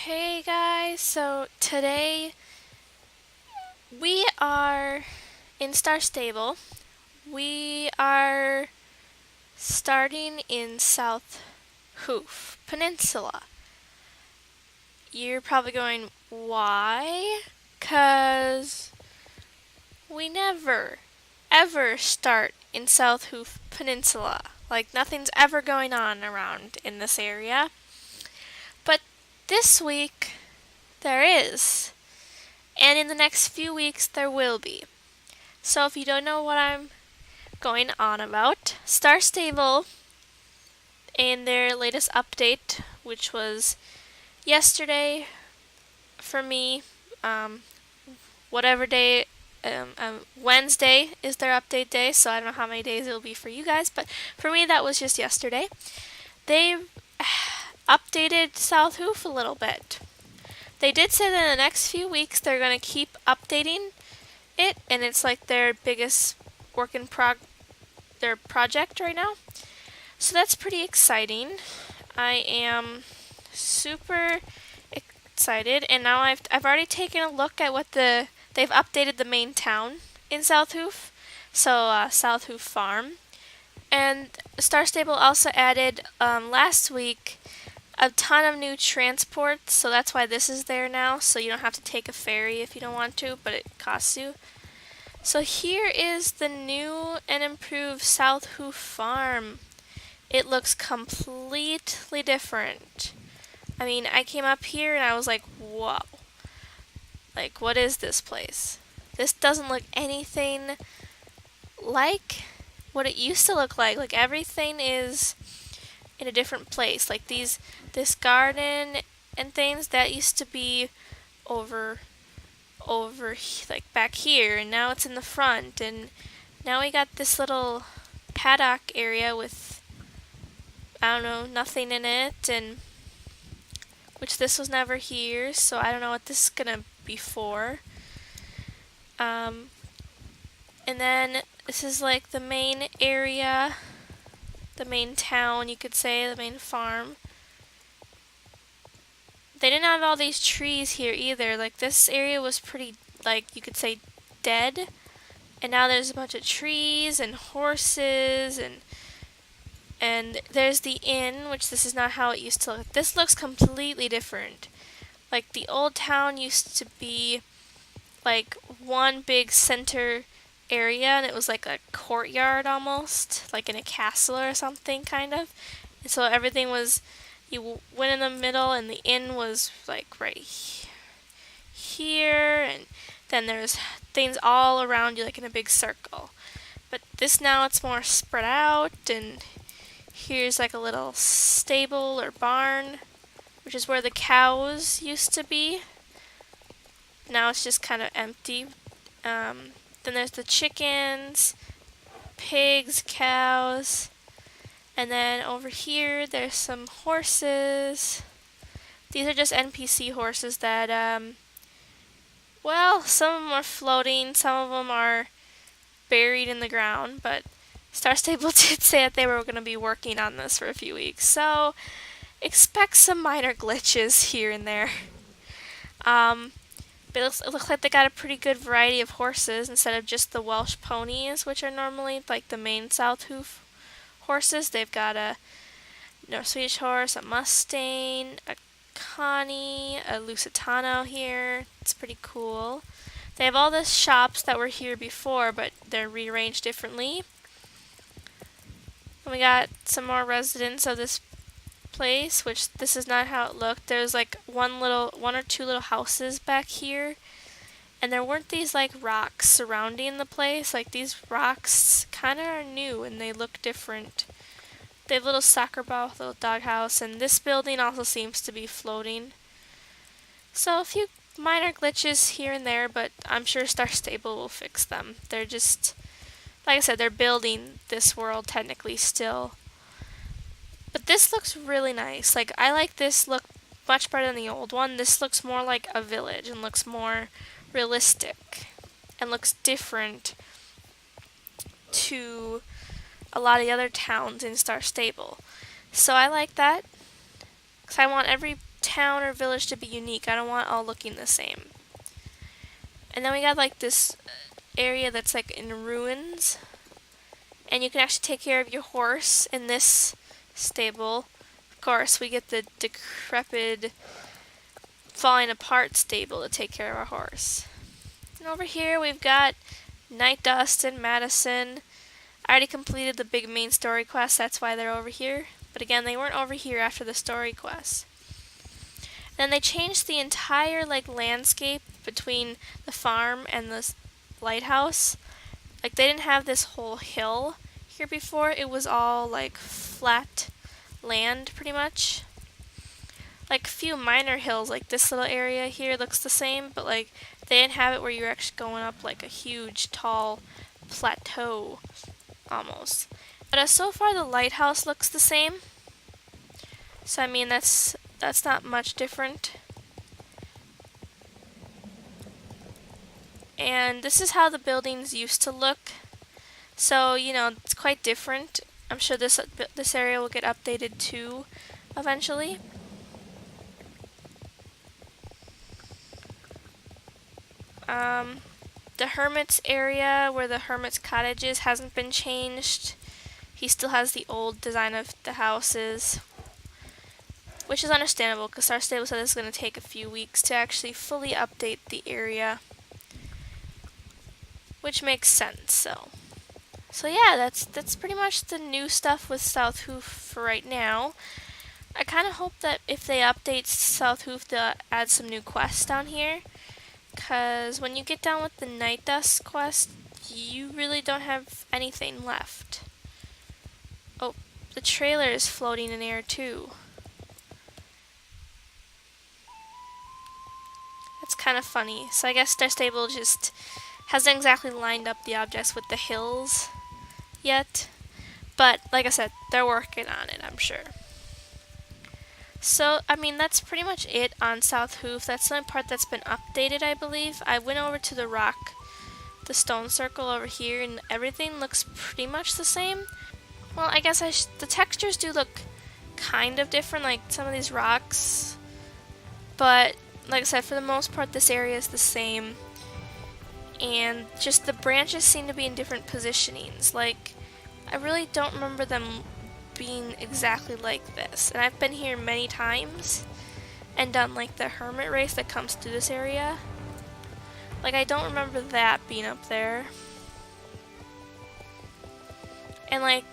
Hey guys, so today we are in Star Stable. We are starting in South Hoof Peninsula. You're probably going, why? Because we never, ever start in South Hoof Peninsula. Like nothing's ever going on around in this area. But this week, there is. And in the next few weeks, there will be. So if you don't know what I'm going on about, Star Stable, in their latest update, which was yesterday for me, um, whatever day, Wednesday is their update day, so I don't know how many days it will be for you guys, but for me that was just yesterday. They updated South Hoof a little bit. They did say that in the next few weeks they're going to keep updating it, and it's like their biggest work in their project right now. So that's pretty exciting. I am super excited, and now I've already taken a look at what they've updated the main town in South Hoof, so South Hoof Farm, and Star Stable also added last week a ton of new transports, so that's why this is there now, so you don't have to take a ferry if you don't want to, but it costs you. So here is the new and improved South Hoof Farm. It looks completely different. I mean, I came up here and I was like, whoa. Like, what is this place? This doesn't look anything like what it used to look like. Like, everything is in a different place. Like, this garden and things, that used to be over like back here, and now it's in the front, and now we got this little paddock area with, I don't know, nothing in it, and which this was never here, so I don't know what this is gonna be for. And then this is like the main area, the main town, you could say, the main farm. They didn't have all these trees here either. Like, this area was pretty, like, you could say, dead. And now there's a bunch of trees and horses, and there's the inn, which this is not how it used to look. This looks completely different. Like, the old town used to be like one big center area, and it was like a courtyard almost, like in a castle or something, kind of. And so everything was, you went in the middle, and the inn was like right here, and then there's things all around you, like in a big circle. But this now, it's more spread out, and here's like a little stable or barn, which is where the cows used to be. Now it's just kind of empty. Then there's the chickens, pigs, cows, and then over here there's some horses. These are just NPC horses that, well, some of them are floating, some of them are buried in the ground, but Star Stable did say that they were going to be working on this for a few weeks, so expect some minor glitches here and there. But it looks like they got a pretty good variety of horses instead of just the Welsh ponies, which are normally like the main South Hoof horses. They've got a North Swedish horse, a Mustang, a Connie, a Lusitano here. It's pretty cool. They have all the shops that were here before, but they're rearranged differently. And we got some more residents of this place, which this is not how it looked. There's like one or two little houses back here, and there weren't these like rocks surrounding the place. Like, these rocks kind of are new and they look different. They have a little soccer ball, little doghouse, and this building also seems to be floating. So a few minor glitches here and there, but I'm sure Star Stable will fix them. They're just, like I said, they're building this world technically still. But this looks really nice. Like, I like this look much better than the old one. This looks more like a village and looks more realistic and looks different to a lot of the other towns in Star Stable. So I like that, because I want every town or village to be unique. I don't want all looking the same. And then we got like this area that's like in ruins. And you can actually take care of your horse in this stable. Of course, we get the decrepit, falling apart stable to take care of our horse. And over here we've got Night Dust and Madison. I already completed the big main story quest, that's why they're over here. But again, they weren't over here after the story quest. Then they changed the entire like landscape between the farm and the lighthouse. Like they didn't have this whole hill here before. It was all like flat land pretty much. Like a few minor hills, like this little area here looks the same, but like they didn't have it where you're actually going up like a huge tall plateau almost. But so far the lighthouse looks the same. So I mean that's not much different. And this is how the buildings used to look. So, you know, it's quite different. I'm sure this area will get updated too eventually. The hermit's area where the hermit's cottage is hasn't been changed. He still has the old design of the houses, which is understandable because Star Stable said it's going to take a few weeks to actually fully update the area, which makes sense. So yeah, that's pretty much the new stuff with South Hoof for right now. I kind of hope that if they update South Hoof, they'll add some new quests down here. Because when you get down with the Night Dust quest, you really don't have anything left. Oh, the trailer is floating in air too. That's kind of funny. So I guess Star Stable just hasn't exactly lined up the objects with the hills yet. But like I said, they're working on it, I'm sure. So, I mean, that's pretty much it on South Hoof. That's the only part that's been updated, I believe. I went over to the rock, the stone circle over here, and everything looks pretty much the same. Well, I guess the textures do look kind of different, like some of these rocks. But, like I said, for the most part, this area is the same. And just the branches seem to be in different positionings. Like, I really don't remember them being exactly like this. And I've been here many times and done like the hermit race that comes through this area. Like I don't remember that being up there. And like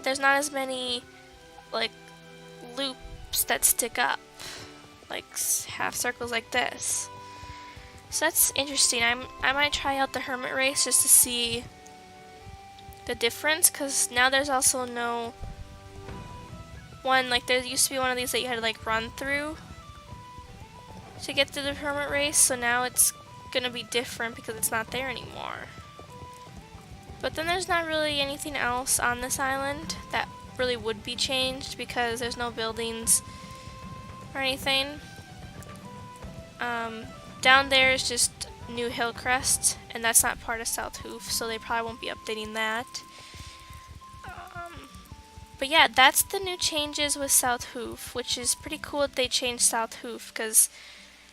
there's not as many like loops that stick up, like half circles like this. So that's interesting. I might try out the hermit race just to see the difference, because now there's also no one, like there used to be one of these that you had to like run through to get through the hermit race, so now it's gonna be different because it's not there anymore. But then there's not really anything else on this island that really would be changed because there's no buildings or anything. Down there is just New Hillcrest, and that's not part of South Hoof, so they probably won't be updating that. But yeah, that's the new changes with South Hoof, which is pretty cool that they changed South Hoof, because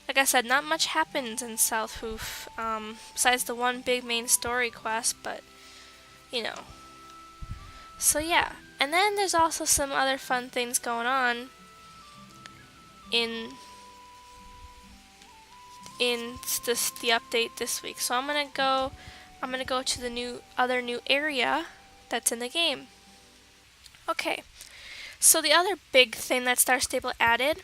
like I said, not much happens in South Hoof, besides the one big main story quest, but you know. So yeah, and then there's also some other fun things going on in the update this week. So I'm gonna go to the other new area that's in the game. Okay, so the other big thing that Star Stable added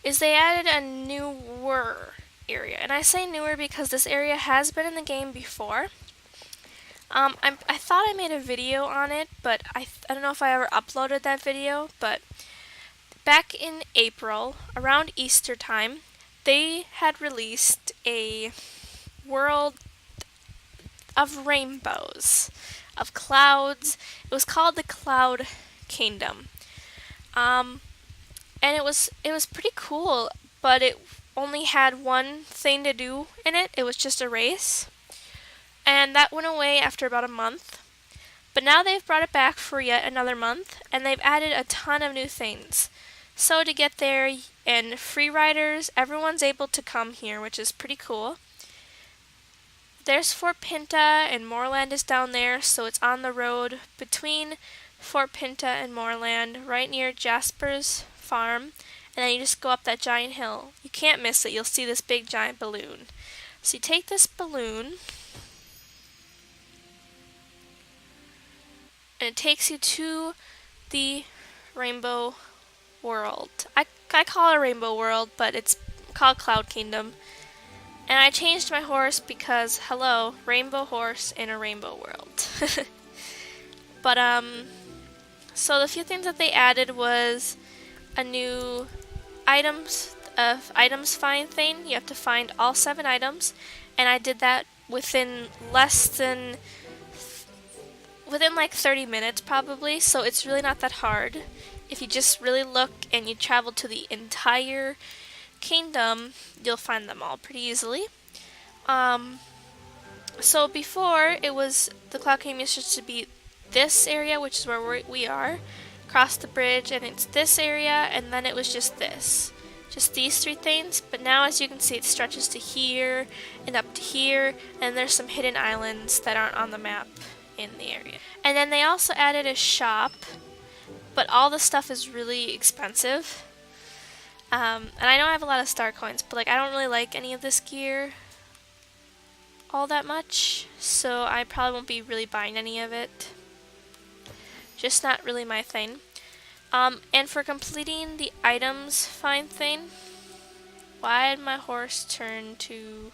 is they added a newer area, and I say newer because this area has been in the game before. I thought I made a video on it, but I don't know if I ever uploaded that video, but back in April, around Easter time, they had released a world of rainbows, of clouds. It was called the Cloud Kingdom. And it was pretty cool, but it only had one thing to do in it. It was just a race. And that went away after about a month. But now they've brought it back for yet another month, and they've added a ton of new things. So to get there, and free riders, everyone's able to come here, which is pretty cool. There's Fort Pinta, and Moorland is down there, so it's on the road between Fort Pinta and Moorland, right near Jasper's farm, and then you just go up that giant hill. You can't miss it. You'll see this big giant balloon. So you take this balloon, and it takes you to the Rainbow World. I call it a Rainbow World, but it's called Cloud Kingdom. And I changed my horse because, hello, rainbow horse in a rainbow world. But, so the few things that they added was a new items find thing. You have to find all 7 items, and I did that within like 30 minutes probably, so it's really not that hard. If you just really look and you travel to the entire kingdom, you'll find them all pretty easily. So before, it was the Cloud Kingdom used to be this area, which is where we are, across the bridge, and it's this area, and then it was just these 3 things. But now, as you can see, it stretches to here and up to here, and there's some hidden islands that aren't on the map in the area. And then they also added a shop, but all the stuff is really expensive. And I know I have a lot of star coins, but like I don't really like any of this gear all that much, so I probably won't be really buying any of it. Just not really my thing. And for completing the items find thing, why did my horse turn to...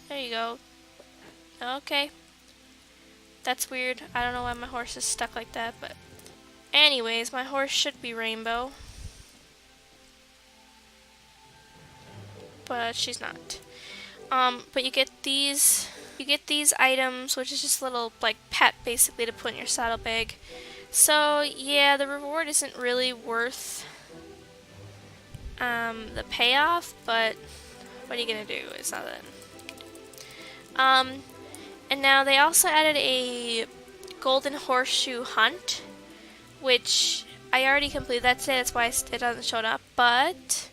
There you go. Okay. That's weird. I don't know why my horse is stuck like that, but... Anyways, my horse should be rainbow. But she's not. But you get these items, which is just a little like pet basically to put in your saddlebag. So yeah, the reward isn't really worth the payoff, but what are you gonna do? It's not that. And now they also added a golden horseshoe hunt, which I already completed that today. That's why it doesn't show up, but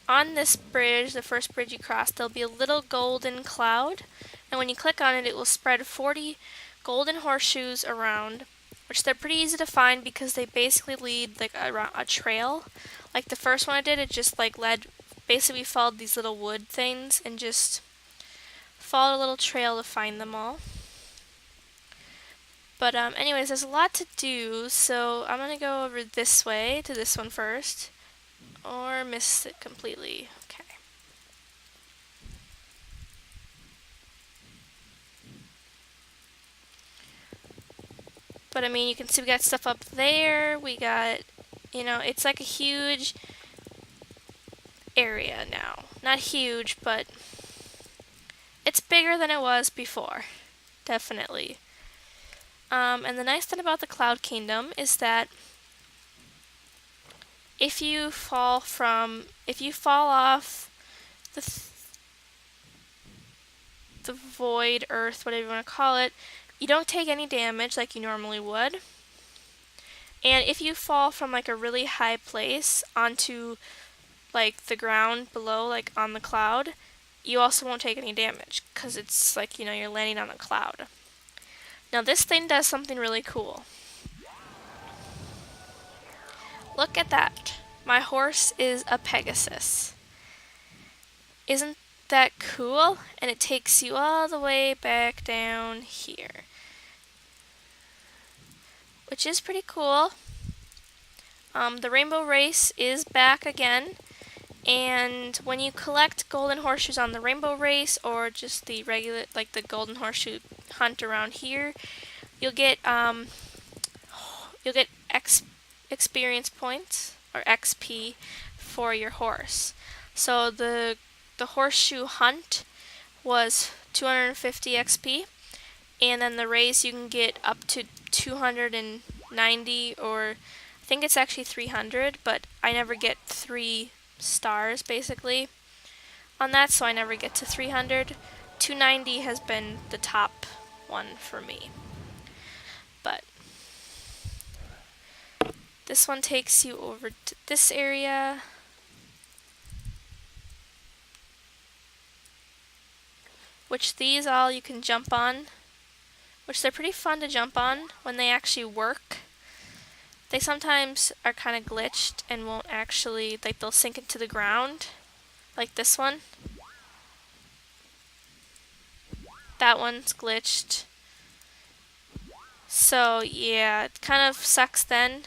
on this bridge, the first bridge you cross, there'll be a little golden cloud, and when you click on it, it will spread 40 golden horseshoes around, which they're pretty easy to find because they basically lead like a trail. Like the first one I did, it just like basically followed these little wood things and just followed a little trail to find them all. But anyways, there's a lot to do, so I'm gonna go over this way to this one first. Or miss it completely. Okay. But I mean, you can see we got stuff up there. We got, it's like a huge area now. Not huge, but it's bigger than it was before. Definitely. And the nice thing about the Cloud Kingdom is that if you fall off the void, earth, whatever you want to call it, you don't take any damage like you normally would. And if you fall from like a really high place onto like the ground below, like on the cloud, you also won't take any damage because it's like, you're landing on a cloud. Now this thing does something really cool. Look at that. My horse is a Pegasus. Isn't that cool? And it takes you all the way back down here, which is pretty cool. The Rainbow Race is back again, and when you collect golden horseshoes on the Rainbow Race or just the regular, like the golden horseshoe hunt around here, you'll get experience points or XP for your horse. So the horseshoe hunt was 250 XP, and then the race you can get up to 290, or I think it's actually 300, but I never get 3 stars basically on that, so I never get to 300. 290 has been the top one for me. But This one takes you over to this area. Which these all you can jump on. Which they're pretty fun to jump on when they actually work. They sometimes are kind of glitched and won't actually, like they'll sink into the ground. Like this one. That one's glitched. So yeah, it kind of sucks then.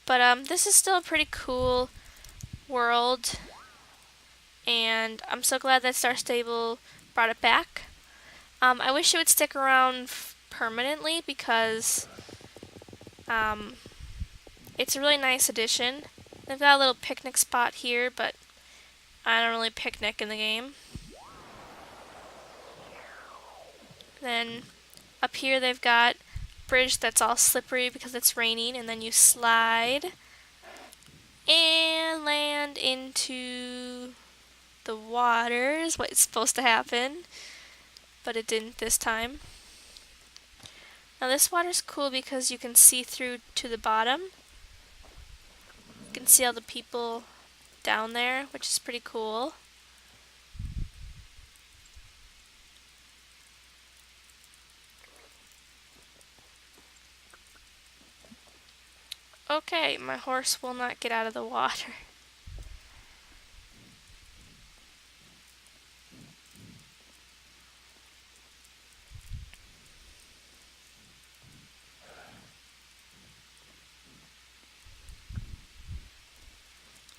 But this is still a pretty cool world. And I'm so glad that Star Stable brought it back. I wish it would stick around permanently because it's a really nice addition. They've got a little picnic spot here, but I don't really picnic in the game. Then up here they've got a bridge that's all slippery because it's raining, and then you slide and land into the water is what's supposed to happen, but it didn't this time. Now this water's cool because you can see through to the bottom. You can see all the people down there, which is pretty cool. Okay, my horse will not get out of the water.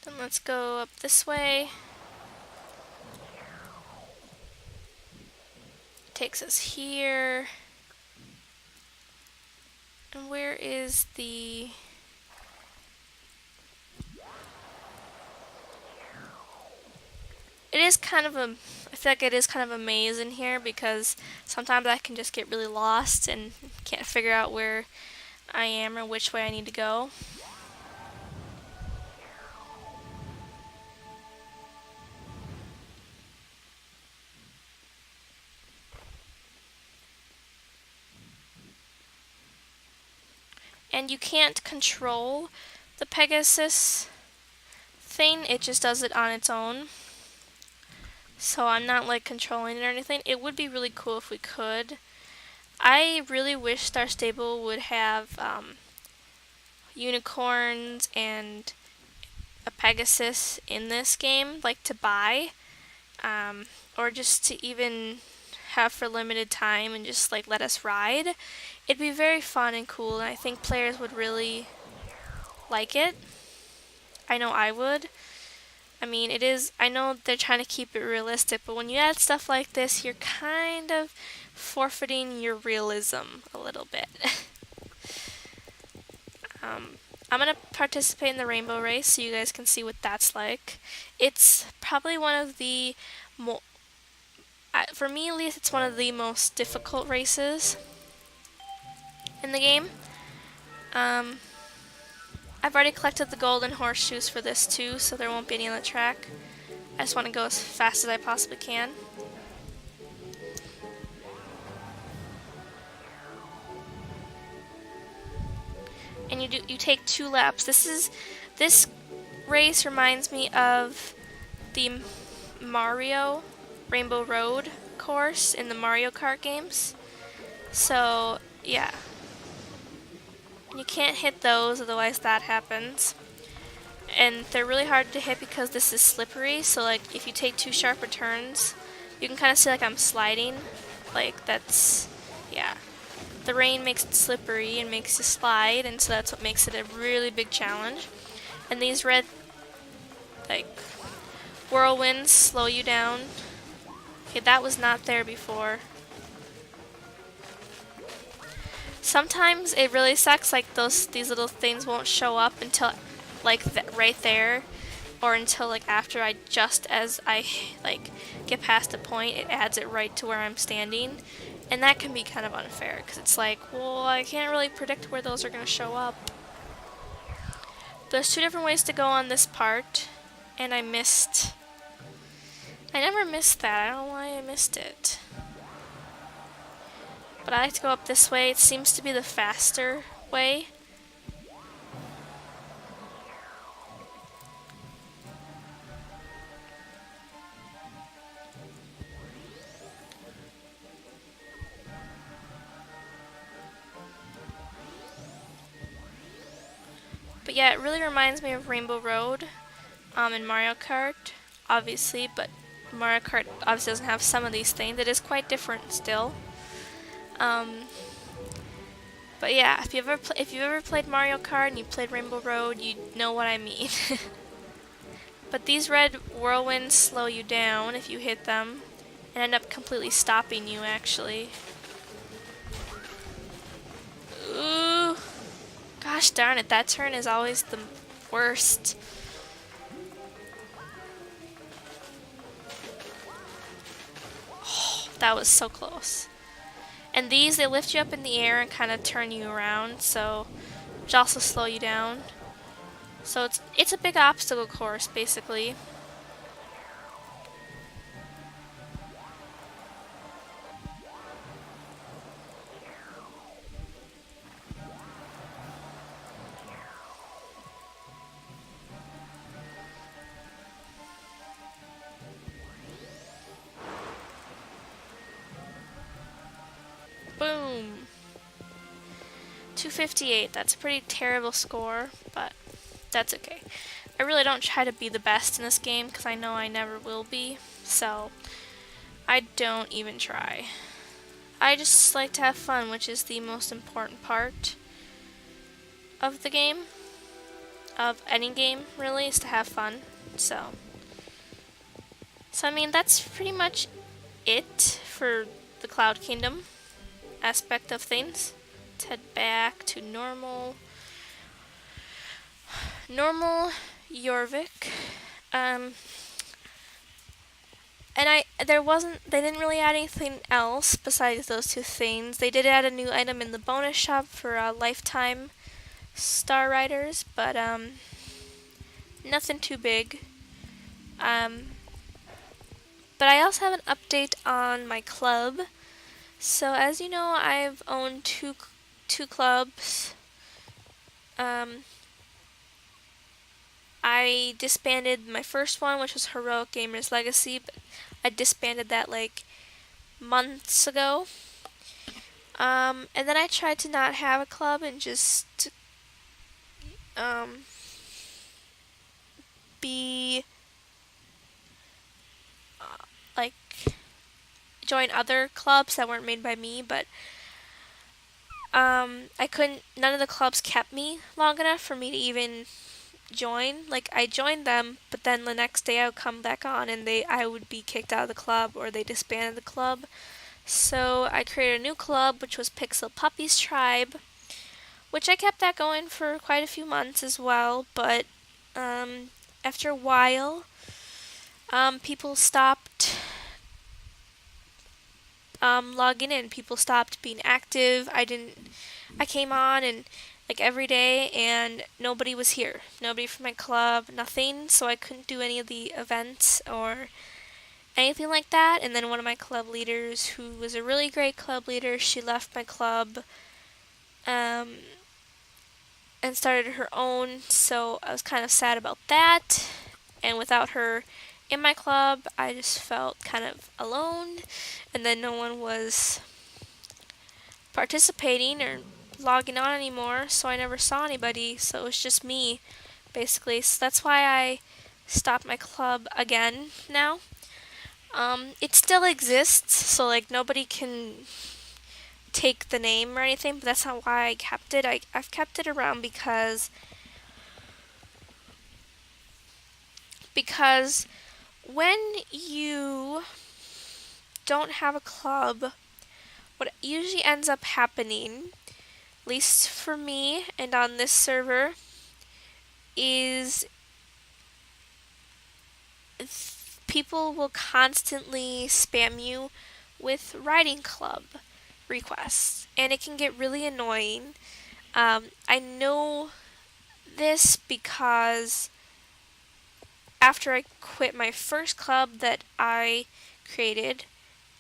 Then let's go up this way. Takes us here. And where is the... It is kind of a... I feel like it is kind of a maze in here because sometimes I can just get really lost and can't figure out where I am or which way I need to go. And you can't control the Pegasus thing, it just does it on its own. So I'm not like controlling it or anything. It would be really cool if we could. I really wish Star Stable would have unicorns and a Pegasus in this game, like to buy, or just to even have for limited time and just like let us ride. It'd be very fun and cool, and I think players would really like it. I know I would. I mean, it is, I know they're trying to keep it realistic, but when you add stuff like this, you're kind of forfeiting your realism a little bit. I'm going to participate in the rainbow race so you guys can see what that's like. It's probably one of the for me at least, it's one of the most difficult races in the game. I've already collected the golden horseshoes for this too, so there won't be any on the track. I just want to go as fast as I possibly can. And you take 2 laps. This race reminds me of the Mario Rainbow Road course in the Mario Kart games. So, yeah. You can't hit those, otherwise that happens. And they're really hard to hit because this is slippery, so like if you take 2 sharper turns, you can kind of see like I'm sliding. Like that's, yeah. The rain makes it slippery and makes you slide, and so that's what makes it a really big challenge. And these red, like, whirlwinds slow you down. Okay, that was not there before. Sometimes it really sucks, like these little things won't show up until like right there, or until like after as I like get past a point, it adds it right to where I'm standing, and that can be kind of unfair because it's like, well, I can't really predict where those are going to show up. There's 2 different ways to go on this part, and I never missed that. I don't know why I missed it. but I like to go up this way. It seems to be the faster way. But yeah, it really reminds me of Rainbow Road in Mario Kart, obviously, but Mario Kart obviously doesn't have some of these things. It is quite different still. Um, but yeah, if you've ever played Mario Kart and you played Rainbow Road, you know what I mean. But these red whirlwinds slow you down if you hit them and end up completely stopping you, actually. Ooh. Gosh darn it, that turn is always the worst. Oh, that was so close. And these, they lift you up in the air and kind of turn you around, so which also slow you down. So it's a big obstacle course, basically. Boom. 258. That's a pretty terrible score, but that's okay. I really don't try to be the best in this game because I know I never will be, so I don't even try. I just like to have fun, which is the most important part of the game, of any game, really, is to have fun. So I mean, that's pretty much it for the Cloud Kingdom aspect of things. Let's head back to normal Jorvik. And they didn't really add anything else besides those two things. They did add a new item in the bonus shop for lifetime Star Riders, but nothing too big. But I also have an update on my club. So as you know, I've owned two clubs. I disbanded my first one, which was Heroic Gamers Legacy, but I disbanded that like months ago. And then I tried to not have a club and just be like join other clubs that weren't made by me, but I couldn't. None of the clubs kept me long enough for me to even join. Like I joined them, but then the next day I would come back on and I would be kicked out of the club or they disbanded the club. So I created a new club, which was Pixel Puppies Tribe, which I kept that going for quite a few months as well. But after a while, people stopped logging in. People stopped being active. I came on and like every day and nobody was here. Nobody from my club, nothing. So I couldn't do any of the events or anything like that. And then one of my club leaders, who was a really great club leader, she left my club and started her own. So I was kind of sad about that. And without her in my club, I just felt kind of alone. And then no one was participating or logging on anymore, so I never saw anybody. So it was just me, basically. So that's why I stopped my club again now. It still exists, so like nobody can take the name or anything, but that's not why I kept it. I've kept it around because when you don't have a club, what usually ends up happening, at least for me and on this server, is people will constantly spam you with writing club requests, and it can get really annoying. I know this because after I quit my first club that I created,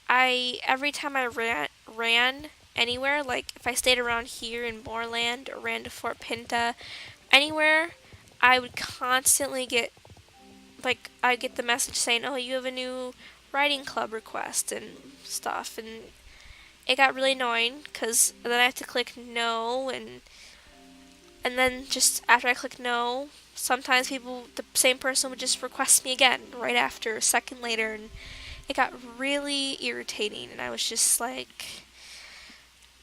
every time I ran anywhere. Like if I stayed around here in Moorland or ran to Fort Pinta, anywhere, I would constantly get I get the message saying, "Oh, you have a new writing club request and stuff," and it got really annoying because then I have to click no, and then just after I click no, sometimes the same person would just request me again right after, a second later, and it got really irritating, and I was just like,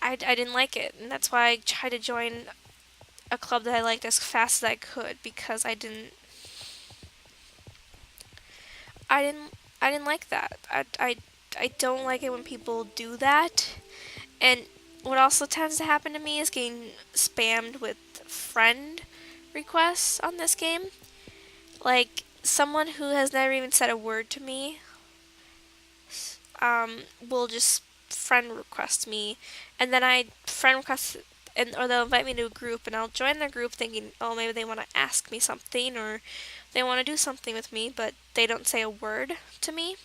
I didn't like it, and that's why I tried to join a club that I liked as fast as I could because I didn't, I didn't like that. I don't like it when people do that, and what also tends to happen to me is getting spammed with friend requests on this game. Like someone who has never even said a word to me will just friend request me, and then I friend request, and or they'll invite me to a group, and I'll join their group thinking, oh, maybe they want to ask me something or they want to do something with me, but they don't say a word to me.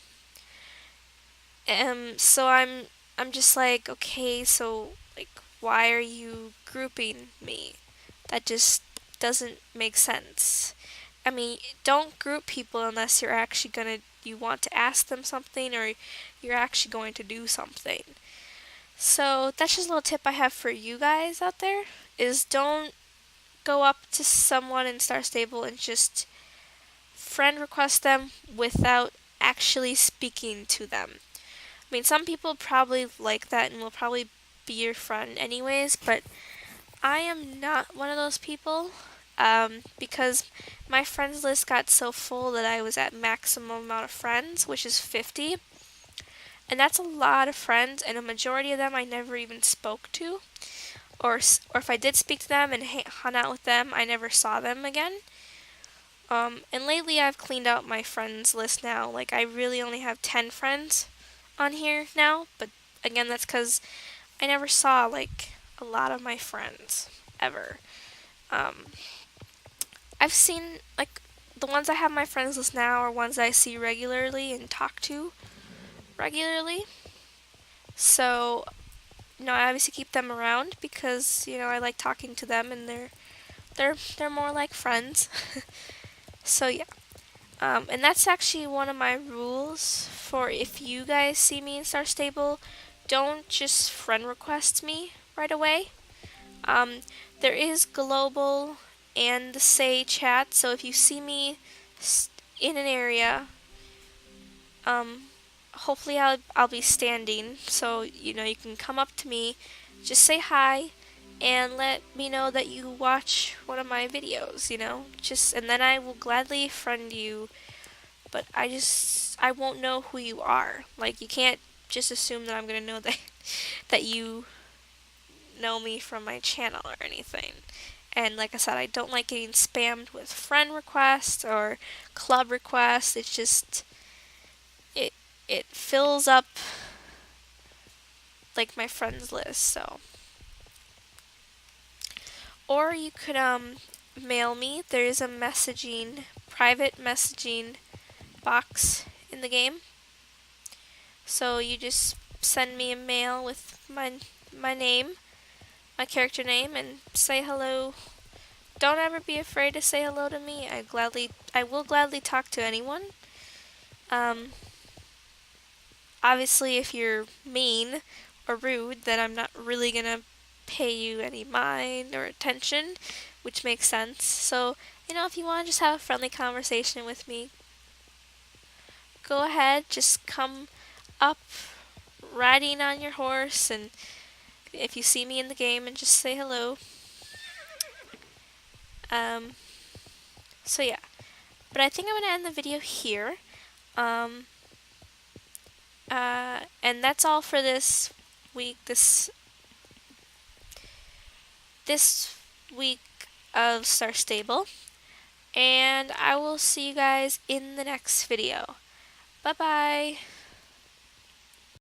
So I'm just like, okay, so like, why are you grouping me? That just doesn't make sense. I mean, don't group people unless you want to ask them something or you're actually going to do something. So that's just a little tip I have for you guys out there is don't go up to someone in Star Stable and just friend request them without actually speaking to them. I mean, some people probably like that and will probably be your friend anyways, but I am not one of those people because my friends list got so full that I was at maximum amount of friends, which is 50. And that's a lot of friends, and a majority of them I never even spoke to. Or if I did speak to them and hung out with them, I never saw them again. And lately I've cleaned out my friends list now. Like, I really only have 10 friends on here now, but again, that's because I never saw, like, a lot of my friends ever. I've seen, like, the ones I have on my friends list now are ones I see regularly and talk to regularly. So, I obviously keep them around because, I like talking to them and they're more like friends. So, yeah. And that's actually one of my rules for if you guys see me in Star Stable, don't just friend request me right away. There is global and the say chat, so if you see me in an area, hopefully I'll be standing, so you can come up to me, just say hi, and let me know that you watch one of my videos, and then I will gladly friend you, but I won't know who you are. Like, you can't just assume that I'm gonna know that you know me from my channel or anything. And like I said, I don't like getting spammed with friend requests or club requests. It's just it fills up like my friends list. So, or you could mail me. There is a private messaging box in the game. So you just send me a mail with my name, my character name, and say hello. Don't ever be afraid to say hello to me. I will gladly talk to anyone. Obviously, if you're mean or rude, then I'm not really gonna pay you any mind or attention, which makes sense. So, if you want to just have a friendly conversation with me, go ahead, just come up riding on your horse, and if you see me in the game, and just say hello. So yeah, but I think I'm gonna end the video here. And that's all for this week. This week of Star Stable, and I will see you guys in the next video. Bye bye.